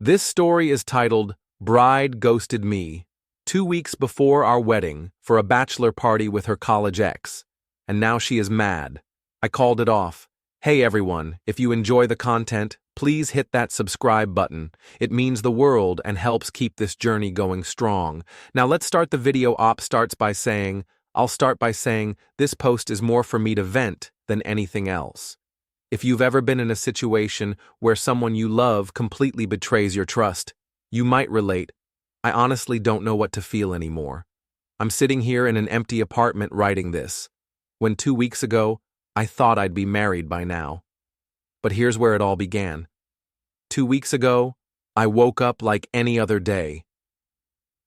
This story is titled Bride Ghosted Me, 2 weeks before our wedding for a bachelor party with her college ex, and now she is mad. I called it off. Hey everyone, if you enjoy the content, please hit that subscribe button. It means the world and helps keep this journey going strong. Now let's start the video. I'll start by saying this post is more for me to vent than anything else. If you've ever been in a situation where someone you love completely betrays your trust, you might relate. I honestly don't know what to feel anymore. I'm sitting here in an empty apartment writing this, when 2 weeks ago, I thought I'd be married by now. But here's where it all began. 2 weeks ago, I woke up like any other day.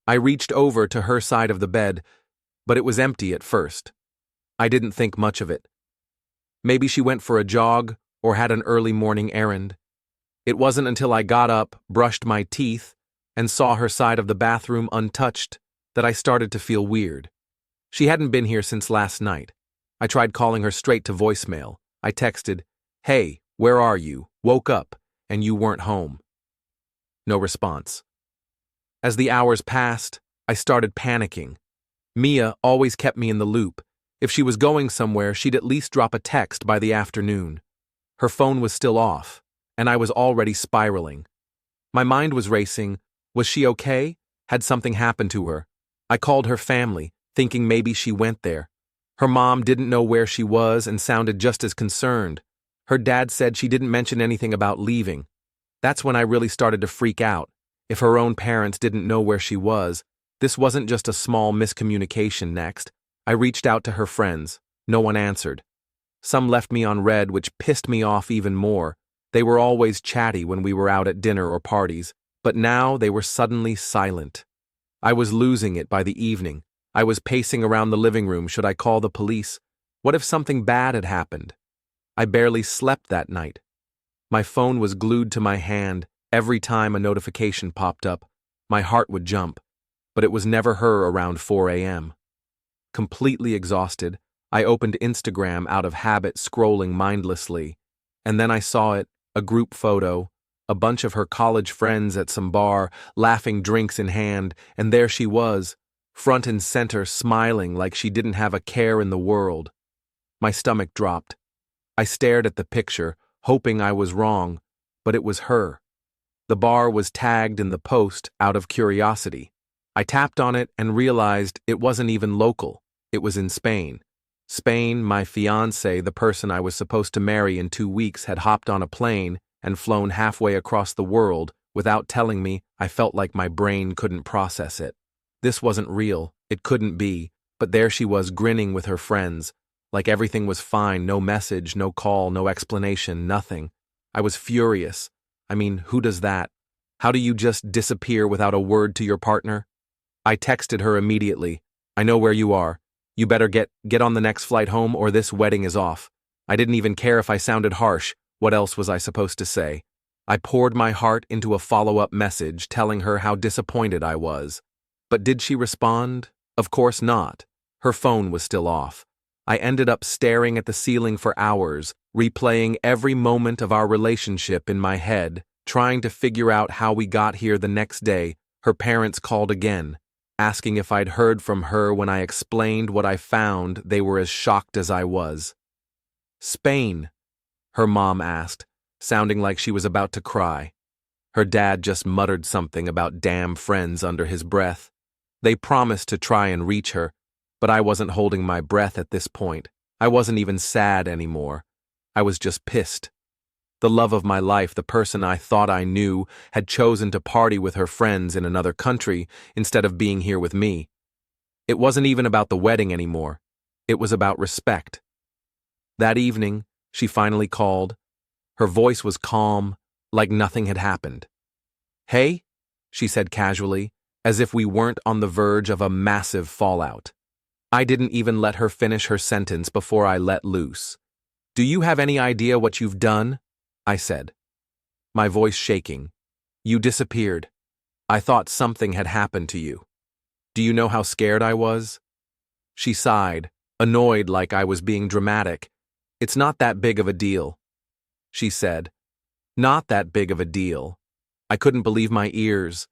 I reached over to her side of the bed, but it was empty at first. I didn't think much of it. Maybe she went for a jog or had an early morning errand. It wasn't until I got up, brushed my teeth, and saw her side of the bathroom untouched that I started to feel weird. She hadn't been here since last night. I tried calling her straight to voicemail. I texted, "Hey, where are you? Woke up, and you weren't home." No response. As the hours passed, I started panicking. Mia always kept me in the loop. If she was going somewhere, she'd at least drop a text by the afternoon. Her phone was still off, and I was already spiraling. My mind was racing. Was she okay? Had something happened to her? I called her family, thinking maybe she went there. Her mom didn't know where she was and sounded just as concerned. Her dad said she didn't mention anything about leaving. That's when I really started to freak out. If her own parents didn't know where she was, this wasn't just a small miscommunication. Next, I reached out to her friends. No one answered. Some left me on read, which pissed me off even more. They were always chatty when we were out at dinner or parties, but now they were suddenly silent. I was losing it by the evening. I was pacing around the living room. Should I call the police? What if something bad had happened? I barely slept that night. My phone was glued to my hand. Every time a notification popped up, my heart would jump, but it was never her around 4 a.m. Completely exhausted, I opened Instagram out of habit, scrolling mindlessly, and then I saw it, a group photo, a bunch of her college friends at some bar, laughing, drinks in hand, and there she was, front and center, smiling like she didn't have a care in the world. My stomach dropped. I stared at the picture, hoping I was wrong, but it was her. The bar was tagged in the post out of curiosity. I tapped on it and realized it wasn't even local. It was in Spain. Spain, my fiancé, the person I was supposed to marry in 2 weeks, had hopped on a plane and flown halfway across the world without telling me. I felt like my brain couldn't process it. This wasn't real. It couldn't be. But there she was, grinning with her friends, like everything was fine. No message, no call, no explanation, nothing. I was furious. I mean, who does that? How do you just disappear without a word to your partner? I texted her immediately. "I know where you are. You better get on the next flight home or this wedding is off." I didn't even care if I sounded harsh. What else was I supposed to say? I poured my heart into a follow-up message telling her how disappointed I was. But did she respond? Of course not. Her phone was still off. I ended up staring at the ceiling for hours, replaying every moment of our relationship in my head, trying to figure out how we got here. The next day, her parents called again, asking if I'd heard from her. When I explained what I found, they were as shocked as I was. "Spain?" her mom asked, sounding like she was about to cry. Her dad just muttered something about damn friends under his breath. They promised to try and reach her, but I wasn't holding my breath at this point. I wasn't even sad anymore. I was just pissed. The love of my life, the person I thought I knew, had chosen to party with her friends in another country instead of being here with me. It wasn't even about the wedding anymore. It was about respect. That evening, she finally called. Her voice was calm, like nothing had happened. "Hey," she said casually, as if we weren't on the verge of a massive fallout. I didn't even let her finish her sentence before I let loose. "Do you have any idea what you've done?" I said, my voice shaking. "You disappeared. I thought something had happened to you. Do you know how scared I was?" She sighed, annoyed like I was being dramatic. "It's not that big of a deal," she said. "Not that big of a deal." I couldn't believe my ears.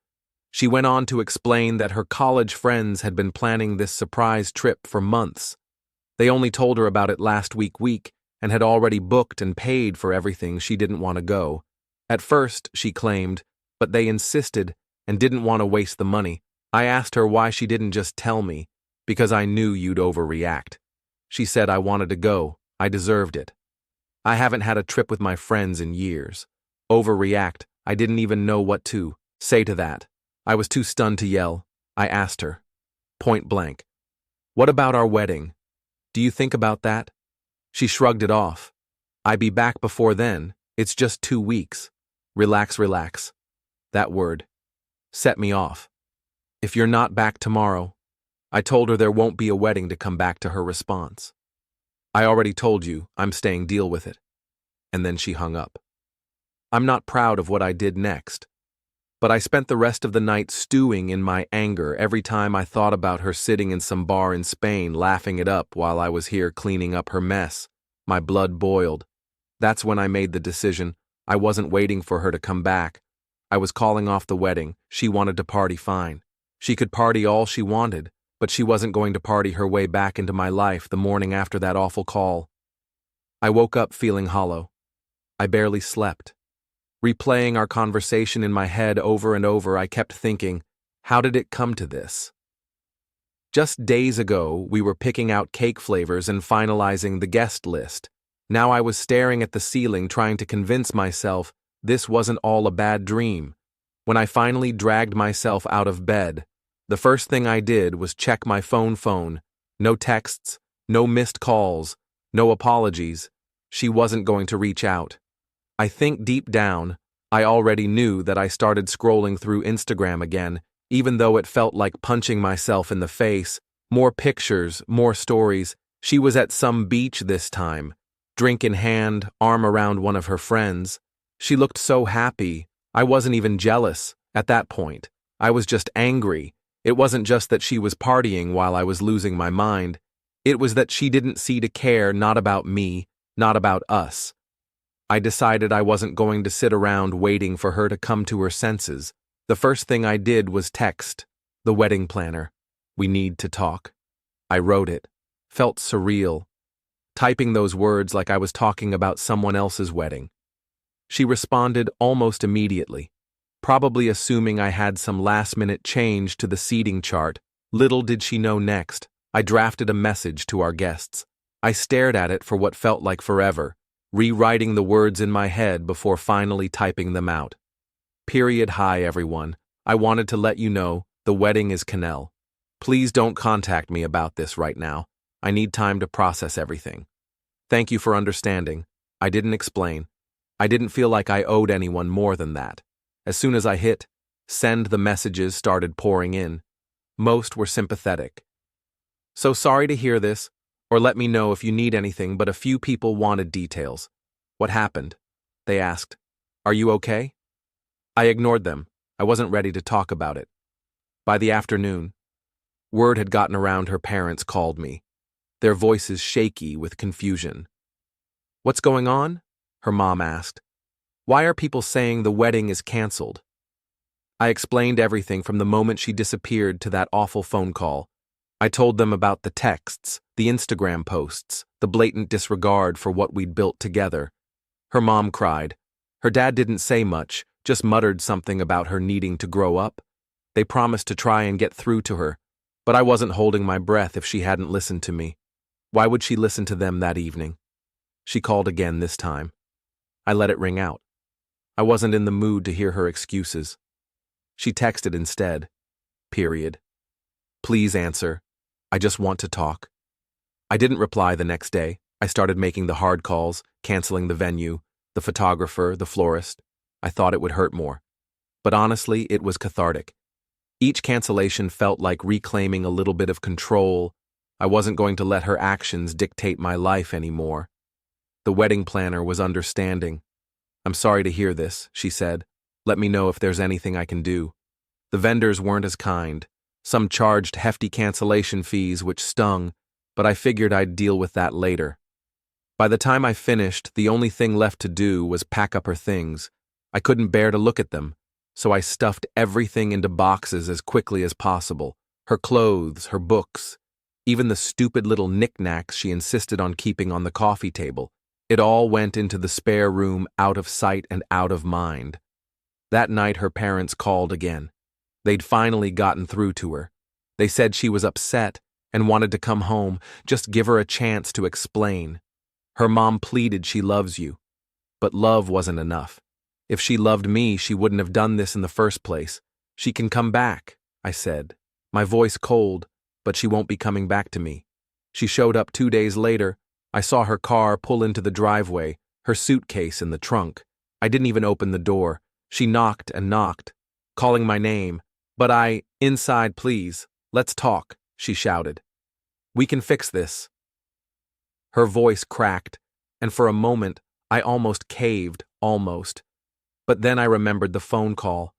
She went on to explain that her college friends had been planning this surprise trip for months. They only told her about it last week and had already booked and paid for everything she didn't want to go. At first, she claimed, but they insisted and didn't want to waste the money. I asked her why she didn't just tell me, because I knew you'd overreact. She said I wanted to go, I deserved it. I haven't had a trip with my friends in years. Overreact, I didn't even know what to say to that. I was too stunned to yell. I asked her, point blank, what about our wedding? Do you think about that? She shrugged it off. I'll be back before then. It's just 2 weeks. Relax. That word set me off. If you're not back tomorrow, I told her there won't be a wedding to come back to her response. I already told you, I'm staying, deal with it. And then she hung up. I'm not proud of what I did next, but I spent the rest of the night stewing in my anger every time I thought about her sitting in some bar in Spain laughing it up while I was here cleaning up her mess. My blood boiled. That's when I made the decision. I wasn't waiting for her to come back. I was calling off the wedding. She wanted to party, fine. She could party all she wanted, but she wasn't going to party her way back into my life the morning after that awful call. I woke up feeling hollow. I barely slept. Replaying our conversation in my head over and over, I kept thinking, how did it come to this? Just days ago, we were picking out cake flavors and finalizing the guest list. Now I was staring at the ceiling trying to convince myself this wasn't all a bad dream. When I finally dragged myself out of bed, the first thing I did was check my phone. No texts, no missed calls, no apologies. She wasn't going to reach out. I think deep down, I already knew that I started scrolling through Instagram again, even though it felt like punching myself in the face. More pictures, more stories. She was at some beach this time, drink in hand, arm around one of her friends. She looked so happy. I wasn't even jealous at that point. I was just angry. It wasn't just that she was partying while I was losing my mind. It was that she didn't seem to care, not about me, not about us. I decided I wasn't going to sit around waiting for her to come to her senses. The first thing I did was text the wedding planner. We need to talk. I wrote it. Felt surreal. Typing those words like I was talking about someone else's wedding. She responded almost immediately, probably assuming I had some last-minute change to the seating chart. Little did she know next, I drafted a message to our guests. I stared at it for what felt like forever, rewriting the words in my head before finally typing them out. Hi everyone, I wanted to let you know, the wedding is Canel. Please don't contact me about this right now. I need time to process everything. Thank you for understanding. I didn't explain. I didn't feel like I owed anyone more than that. As soon as I hit send, the messages started pouring in. Most were sympathetic. So sorry to hear this, or let me know if you need anything, but a few people wanted details. What happened? They asked. Are you okay? I ignored them. I wasn't ready to talk about it. By the afternoon, word had gotten around her parents called me, their voices shaky with confusion. What's going on? Her mom asked. Why are people saying the wedding is canceled? I explained everything from the moment she disappeared to that awful phone call. I told them about the texts, the Instagram posts, the blatant disregard for what we'd built together. Her mom cried. Her dad didn't say much, just muttered something about her needing to grow up. They promised to try and get through to her, but I wasn't holding my breath if she hadn't listened to me. Why would she listen to them that evening? She called again this time. I let it ring out. I wasn't in the mood to hear her excuses. She texted instead. Please answer. I just want to talk. I didn't reply the next day. I started making the hard calls, canceling the venue, the photographer, the florist. I thought it would hurt more. But honestly, it was cathartic. Each cancellation felt like reclaiming a little bit of control. I wasn't going to let her actions dictate my life anymore. The wedding planner was understanding. I'm sorry to hear this, she said. Let me know if there's anything I can do. The vendors weren't as kind. Some charged hefty cancellation fees, which stung, but I figured I'd deal with that later. By the time I finished, the only thing left to do was pack up her things. I couldn't bear to look at them, so I stuffed everything into boxes as quickly as possible. Her clothes, her books, even the stupid little knickknacks she insisted on keeping on the coffee table. It all went into the spare room, out of sight and out of mind. That night her parents called again. They'd finally gotten through to her. They said she was upset and wanted to come home, just give her a chance to explain. Her mom pleaded she loves you. But love wasn't enough. If she loved me, she wouldn't have done this in the first place. She can come back, I said, my voice cold, but she won't be coming back to me. She showed up 2 days later. I saw her car pull into the driveway, her suitcase in the trunk. I didn't even open the door. She knocked and knocked, calling my name. But inside, please, let's talk, she shouted. We can fix this. Her voice cracked, and for a moment, I almost caved, almost. But then I remembered the phone call,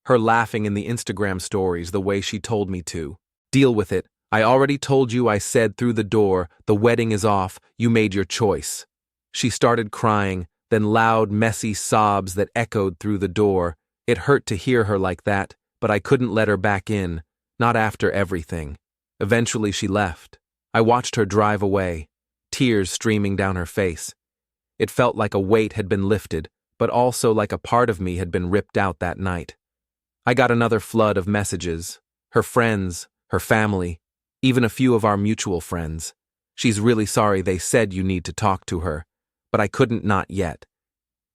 her laughing in the Instagram stories the way she told me to. Deal with it. I already told you, I said through the door, the wedding is off, you made your choice. She started crying, then loud, messy sobs that echoed through the door. It hurt to hear her like that, but I couldn't let her back in, not after everything. Eventually she left. I watched her drive away, tears streaming down her face. It felt like a weight had been lifted, but also like a part of me had been ripped out that night. I got another flood of messages. Her friends, her family, even a few of our mutual friends. She's really sorry, they said you need to talk to her. But I couldn't, not yet.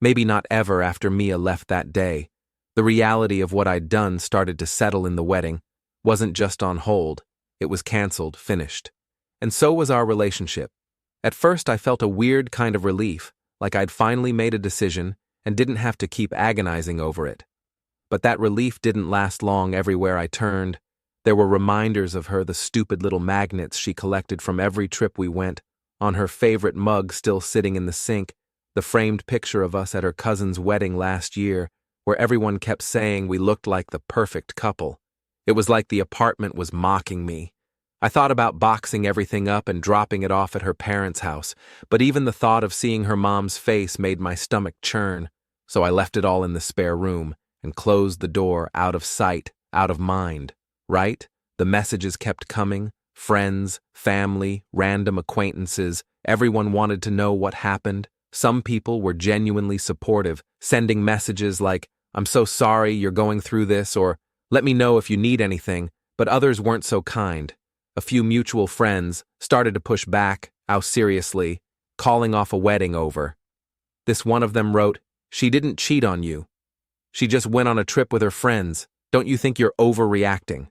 Maybe not ever after Mia left that day. The reality of what I'd done started to settle in the wedding. Wasn't just on hold. It was canceled, finished. And so was our relationship. At first I felt a weird kind of relief, like I'd finally made a decision and didn't have to keep agonizing over it. But that relief didn't last long. Everywhere I turned, there were reminders of her, the stupid little magnets she collected from every trip we went, on her favorite mug still sitting in the sink, the framed picture of us at her cousin's wedding last year, where everyone kept saying we looked like the perfect couple. It was like the apartment was mocking me. I thought about boxing everything up and dropping it off at her parents' house, but even the thought of seeing her mom's face made my stomach churn, so I left it all in the spare room and closed the door, out of sight, out of mind. Right? The messages kept coming. Friends, family, random acquaintances, everyone wanted to know what happened. Some people were genuinely supportive, sending messages like, I'm so sorry you're going through this, or let me know if you need anything, but others weren't so kind. A few mutual friends started to push back, how seriously, calling off a wedding over. This one of them wrote, she didn't cheat on you. She just went on a trip with her friends. Don't you think you're overreacting?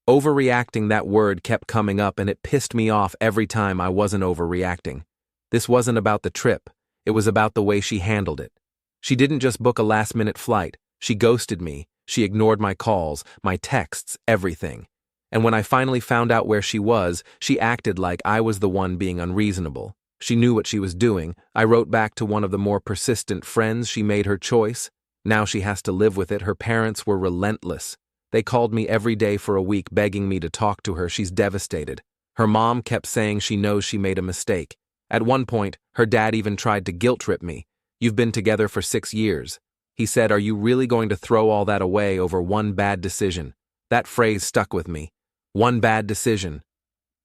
Overreacting, that word kept coming up, and it pissed me off every time I wasn't overreacting. This wasn't about the trip. It was about the way she handled it. She didn't just book a last-minute flight. She ghosted me. She ignored my calls, my texts, everything. And when I finally found out where she was, she acted like I was the one being unreasonable. She knew what she was doing. I wrote back to one of the more persistent friends. She made her choice. Now she has to live with it. Her parents were relentless. They called me every day for a week, begging me to talk to her. She's devastated. Her mom kept saying she knows she made a mistake. At one point, her dad even tried to guilt-trip me. You've been together for 6 years. He said, are you really going to throw all that away over one bad decision? That phrase stuck with me. One bad decision.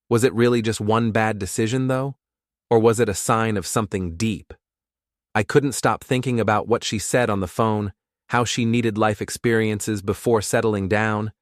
Was it really just one bad decision, though? Or was it a sign of something deep? I couldn't stop thinking about what she said on the phone, how she needed life experiences before settling down.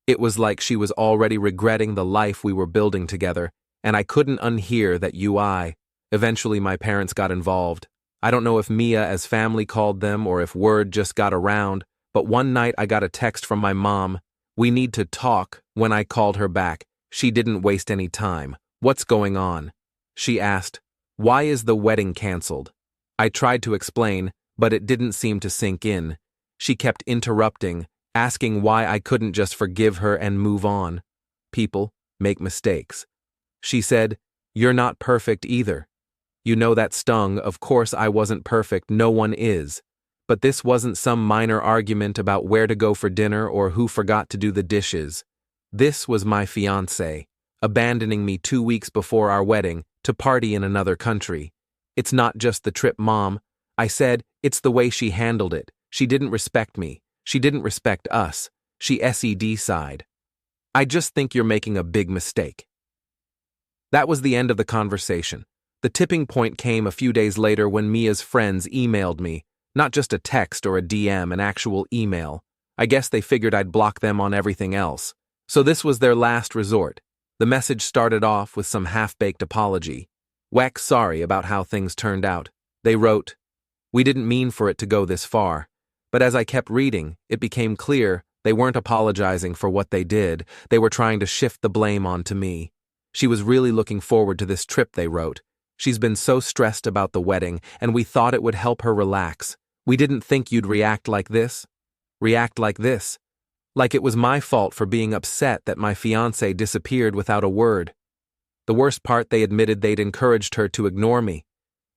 It was like she was already regretting the life we were building together, and I couldn't unhear that. Eventually my parents got involved. I don't know if Mia as family called them or if word just got around, but one night I got a text from my mom. We need to talk. When I called her back, she didn't waste any time. What's going on? She asked. Why is the wedding canceled? I tried to explain, but it didn't seem to sink in. She kept interrupting, asking why I couldn't just forgive her and move on. People make mistakes. She said, you're not perfect either. You know that stung. Of course I wasn't perfect, no one is. But this wasn't some minor argument about where to go for dinner or who forgot to do the dishes. This was my fiancé, abandoning me 2 weeks before our wedding to party in another country. It's not just the trip, Mom. I said, it's the way she handled it. She didn't respect me. She didn't respect us. She SED-sighed. I just think you're making a big mistake. That was the end of the conversation. The tipping point came a few days later when Mia's friends emailed me. Not just a text or a DM, an actual email. I guess they figured I'd block them on everything else. So this was their last resort. The message started off with some half-baked apology. "Weck, sorry about how things turned out." They wrote, "We didn't mean for it to go this far." But as I kept reading, it became clear they weren't apologizing for what they did. They were trying to shift the blame onto me. She was really looking forward to this trip, they wrote. She's been so stressed about the wedding, and we thought it would help her relax. We didn't think you'd react like this. React like this. Like it was my fault for being upset that my fiancé disappeared without a word. The worst part, they admitted they'd encouraged her to ignore me.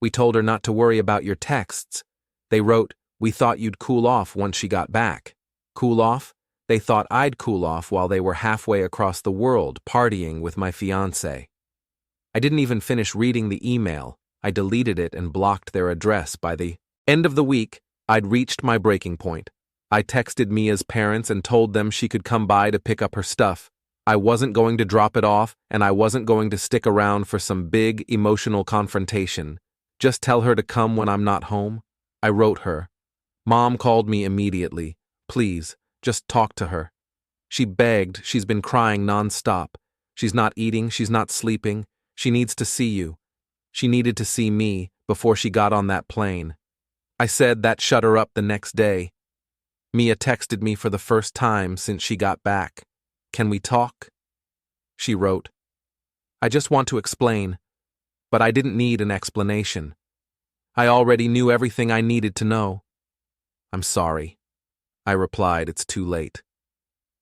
We told her not to worry about your texts. They wrote, "We thought you'd cool off once she got back." Cool off? They thought I'd cool off while they were halfway across the world partying with my fiancé. I didn't even finish reading the email. I deleted it and blocked their address. By the end of the week, I'd reached my breaking point. I texted Mia's parents and told them she could come by to pick up her stuff. I wasn't going to drop it off, and I wasn't going to stick around for some big emotional confrontation. Just tell her to come when I'm not home. I wrote her. Mom called me immediately. "Please, just talk to her." She begged. She's been crying nonstop. She's not eating, she's not sleeping. She needs to see you. She needed to see me before she got on that plane. I said that shut her up the next day. Mia texted me for the first time since she got back. "Can we talk?" She wrote, "I just want to explain." But I didn't need an explanation. I already knew everything I needed to know. "I'm sorry." I replied, "It's too late."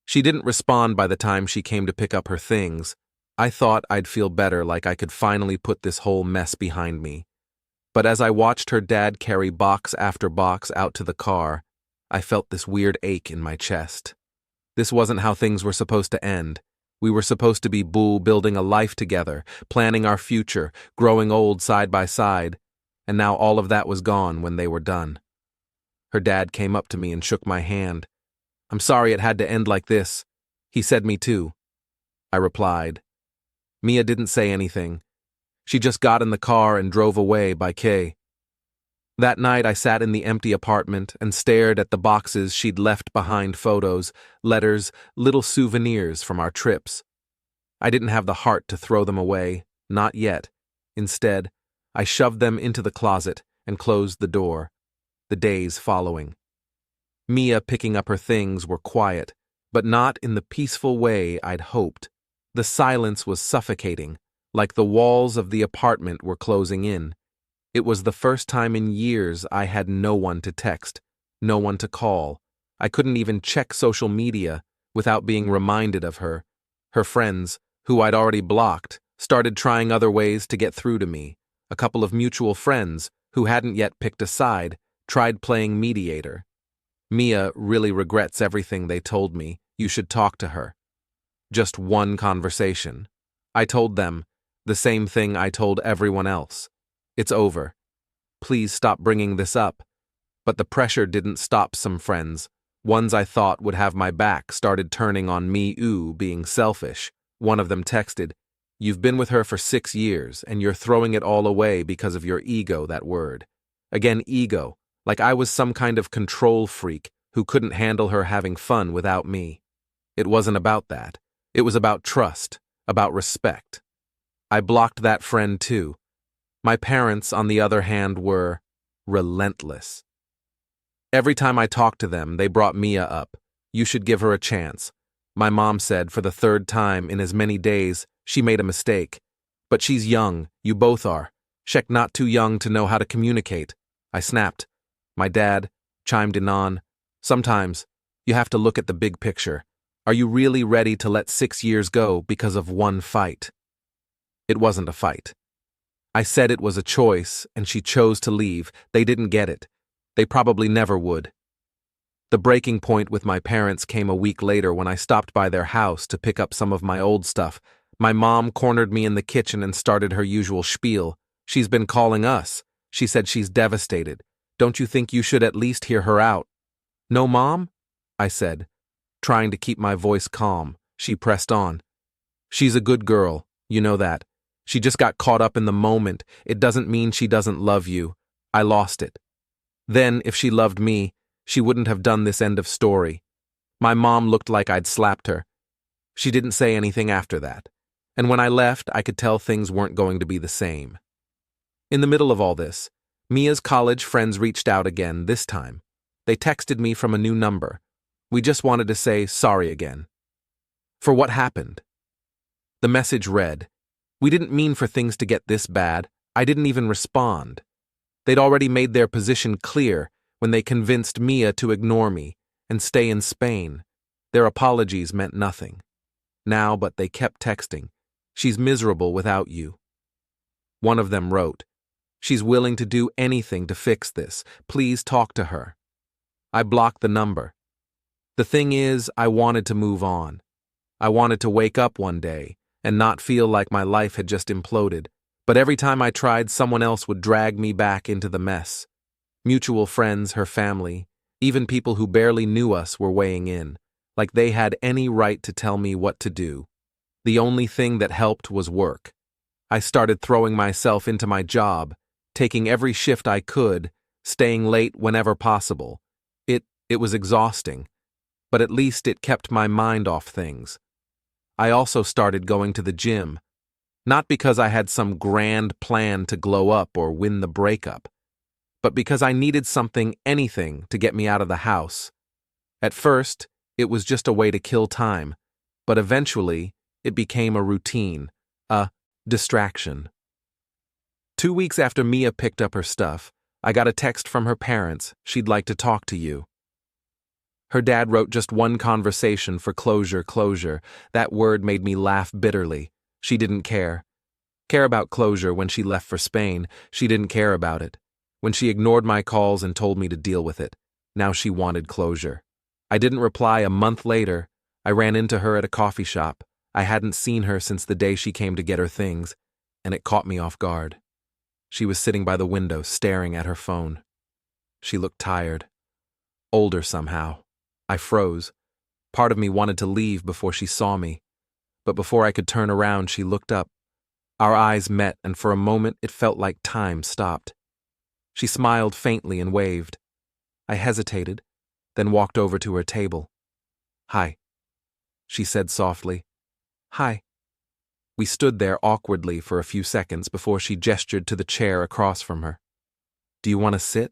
She didn't respond by the time she came to pick up her things. I thought I'd feel better, like I could finally put this whole mess behind me. But as I watched her dad carry box after box out to the car, I felt this weird ache in my chest. This wasn't how things were supposed to end. We were supposed to be building a life together, planning our future, growing old side by side, and now all of that was gone when they were done. Her dad came up to me and shook my hand. "I'm sorry it had to end like this. He said me too." I replied. Mia didn't say anything. She just got in the car and drove away by Kay. That night I sat in the empty apartment and stared at the boxes she'd left behind, photos, letters, little souvenirs from our trips. I didn't have the heart to throw them away, not yet. Instead, I shoved them into the closet and closed the door. The days following. Mia picking up her things were quiet, but not in the peaceful way I'd hoped. The silence was suffocating, like the walls of the apartment were closing in. It was the first time in years I had no one to text, no one to call. I couldn't even check social media without being reminded of her. Her friends, who I'd already blocked, started trying other ways to get through to me. A couple of mutual friends, who hadn't yet picked a side, tried playing mediator. Mia really regrets everything they told me. You should talk to her. Just one conversation. I told them the same thing I told everyone else. It's over. Please stop bringing this up. But the pressure didn't stop some friends. Ones I thought would have my back started turning on me, being selfish. One of them texted, "You've been with her for 6 years, and you're throwing it all away because of your ego," that word. Again, ego, like I was some kind of control freak who couldn't handle her having fun without me. It wasn't about that. It was about trust, about respect. I blocked that friend too. My parents, on the other hand, were relentless. Every time I talked to them, they brought Mia up. "You should give her a chance." My mom said for the 3rd time in as many days she made a mistake. "But she's young, you both are. She's not too young to know how to communicate." I snapped. My dad chimed in on, "Sometimes you have to look at the big picture. Are you really ready to let 6 years go because of one fight?" It wasn't a fight. I said it was a choice, and she chose to leave. They didn't get it. They probably never would. The breaking point with my parents came a week later when I stopped by their house to pick up some of my old stuff. My mom cornered me in the kitchen and started her usual spiel. "She's been calling us. She said she's devastated. Don't you think you should at least hear her out?" "No, Mom?" I said, trying to keep my voice calm. She pressed on. She's a good girl, you know that. She just got caught up in the moment. It doesn't mean she doesn't love you. I lost it. Then, if she loved me, she wouldn't have done this end of story. My mom looked like I'd slapped her. She didn't say anything after that. And when I left, I could tell things weren't going to be the same. In the middle of all this, Mia's college friends reached out again this time. They texted me from a new number. We just wanted to say sorry again. For what happened? The message read, "We didn't mean for things to get this bad. I didn't even respond." They'd already made their position clear when they convinced Mia to ignore me and stay in Spain. Their apologies meant nothing. Now, but they kept texting. "She's miserable without you." One of them wrote, "She's willing to do anything to fix this. Please talk to her." I blocked the number. The thing is, I wanted to move on. I wanted to wake up one day and not feel like my life had just imploded. But every time I tried, someone else would drag me back into the mess. Mutual friends, her family, even people who barely knew us were weighing in, like they had any right to tell me what to do. The only thing that helped was work. I started throwing myself into my job, taking every shift I could, staying late whenever possible. It was exhausting, but at least it kept my mind off things. I also started going to the gym, not because I had some grand plan to glow up or win the breakup, but because I needed something, anything, to get me out of the house. At first, it was just a way to kill time, but eventually, it became a routine, a distraction. 2 weeks after Mia picked up her stuff, I got a text from her parents. "She'd like to talk to you." Her dad wrote just one conversation for closure. That word made me laugh bitterly. She didn't care about closure. When she left for Spain, she didn't care about it. When she ignored my calls and told me to deal with it, now she wanted closure. I didn't reply. A month later, I ran into her at a coffee shop. I hadn't seen her since the day she came to get her things, and it caught me off guard. She was sitting by the window, staring at her phone. She looked tired, older somehow. I froze. Part of me wanted to leave before she saw me, but before I could turn around, she looked up. Our eyes met, and for a moment it felt like time stopped. She smiled faintly and waved. I hesitated, then walked over to her table. "Hi," she said softly. "Hi." We stood there awkwardly for a few seconds before she gestured to the chair across from her. "Do you want to sit?"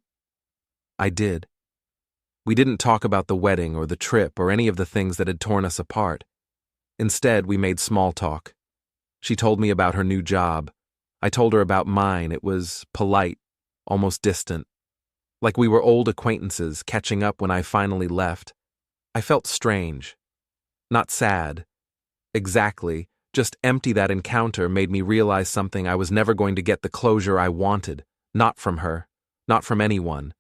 I did. We didn't talk about the wedding or the trip or any of the things that had torn us apart. Instead, we made small talk. She told me about her new job. I told her about mine. It was polite, almost distant. Like we were old acquaintances catching up when I finally left. I felt strange. Not sad. Exactly. Just empty. That encounter made me realize something. I was never going to get the closure I wanted. Not from her. Not from anyone.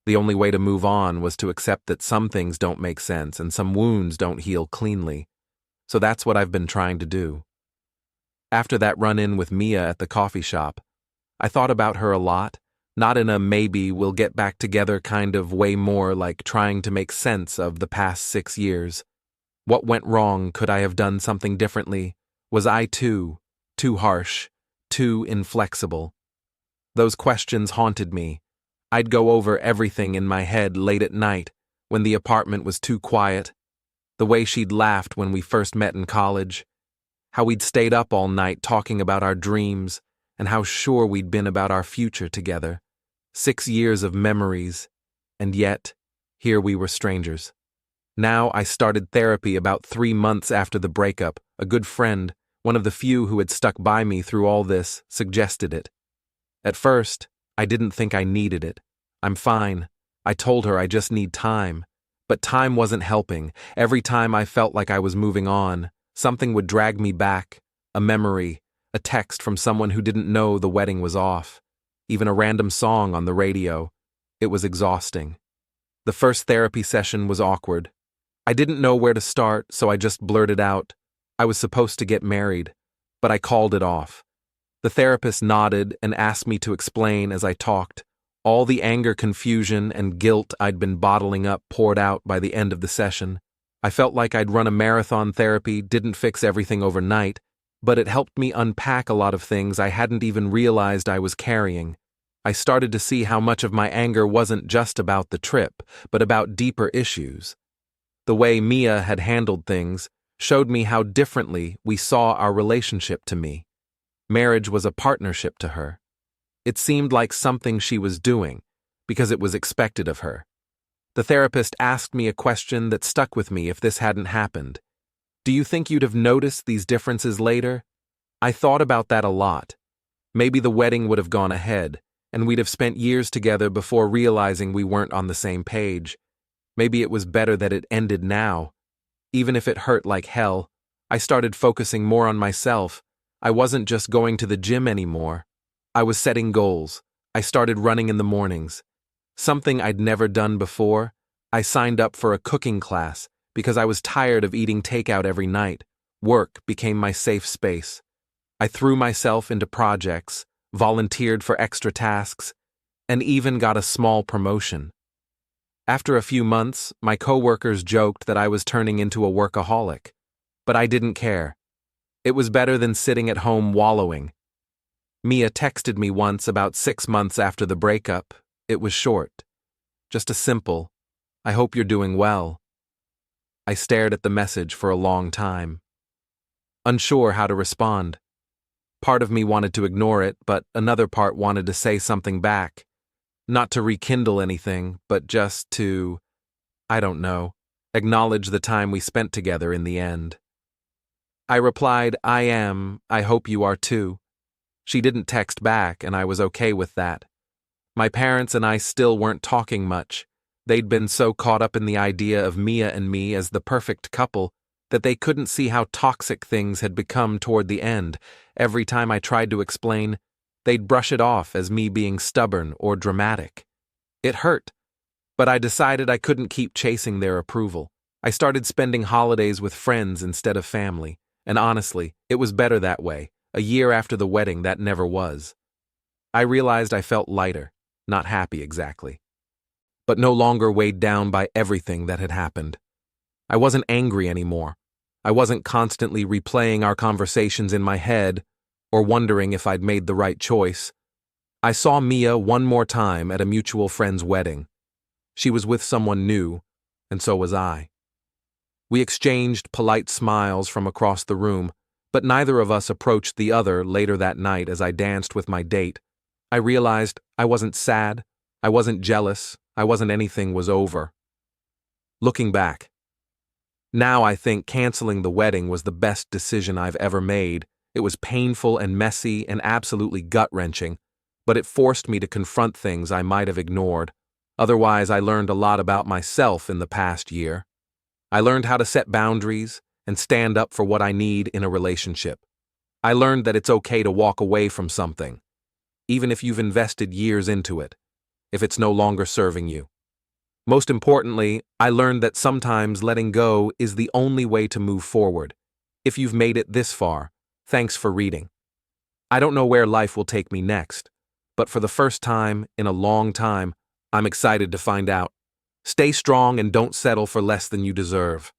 The only way to move on was to accept that some things don't make sense and some wounds don't heal cleanly. So that's what I've been trying to do. After that run-in with Mia at the coffee shop, I thought about her a lot, not in a maybe we'll get back together kind of way, more like trying to make sense of the past 6 years. What went wrong? Could I have done something differently? Was I too harsh, too inflexible? Those questions haunted me. I'd go over everything in my head late at night when the apartment was too quiet. The way she'd laughed when we first met in college. How we'd stayed up all night talking about our dreams and how sure we'd been about our future together. 6 years of memories, and yet, here we were strangers. Now I started therapy about 3 months after the breakup. A good friend, one of the few who had stuck by me through all this, suggested it. At first, I didn't think I needed it. "I'm fine." I told her I just need time. But time wasn't helping. Every time I felt like I was moving on, something would drag me back. A memory, a text from someone who didn't know the wedding was off. Even a random song on the radio. It was exhausting. The first therapy session was awkward. I didn't know where to start, so I just blurted out. I was supposed to get married, but I called it off. The therapist nodded and asked me to explain as I talked. All the anger, confusion, and guilt I'd been bottling up poured out by the end of the session. I felt like I'd run a marathon. Therapy didn't fix everything overnight, but it helped me unpack a lot of things I hadn't even realized I was carrying. I started to see how much of my anger wasn't just about the trip, but about deeper issues. The way Mia had handled things showed me how differently we saw our relationship to me. Marriage was a partnership to her. It seemed like something she was doing, because it was expected of her. The therapist asked me a question that stuck with me if this hadn't happened. Do you think you'd have noticed these differences later? I thought about that a lot. Maybe the wedding would have gone ahead, and we'd have spent years together before realizing we weren't on the same page. Maybe it was better that it ended now. Even if it hurt like hell, I started focusing more on myself. I wasn't just going to the gym anymore. I was setting goals. I started running in the mornings. Something I'd never done before. I signed up for a cooking class because I was tired of eating takeout every night. Work became my safe space. I threw myself into projects, volunteered for extra tasks, and even got a small promotion. After a few months, my coworkers joked that I was turning into a workaholic, but I didn't care. It was better than sitting at home wallowing. Mia texted me once about 6 months after the breakup. It was short. Just a simple, "I hope you're doing well." I stared at the message for a long time, unsure how to respond. Part of me wanted to ignore it, but another part wanted to say something back. Not to rekindle anything, but just to, I don't know, acknowledge the time we spent together in the end. I replied, I hope you are too. She didn't text back, and I was okay with that. My parents and I still weren't talking much. They'd been so caught up in the idea of Mia and me as the perfect couple that they couldn't see how toxic things had become toward the end. Every time I tried to explain, they'd brush it off as me being stubborn or dramatic. It hurt, but I decided I couldn't keep chasing their approval. I started spending holidays with friends instead of family, and honestly, it was better that way. A year after the wedding, that never was. I realized I felt lighter, not happy exactly, but no longer weighed down by everything that had happened. I wasn't angry anymore. I wasn't constantly replaying our conversations in my head or wondering if I'd made the right choice. I saw Mia one more time at a mutual friend's wedding. She was with someone new, and so was I. We exchanged polite smiles from across the room, but neither of us approached the other later that night as I danced with my date. I realized I wasn't sad, I wasn't jealous, anything was over. Looking back, now I think canceling the wedding was the best decision I've ever made. It was painful and messy and absolutely gut-wrenching, but it forced me to confront things I might have ignored. Otherwise, I learned a lot about myself in the past year. I learned how to set boundaries and stand up for what I need in a relationship. I learned that it's okay to walk away from something, even if you've invested years into it, if it's no longer serving you. Most importantly, I learned that sometimes letting go is the only way to move forward. If you've made it this far, thanks for reading. I don't know where life will take me next, but for the first time in a long time, I'm excited to find out. Stay strong and don't settle for less than you deserve.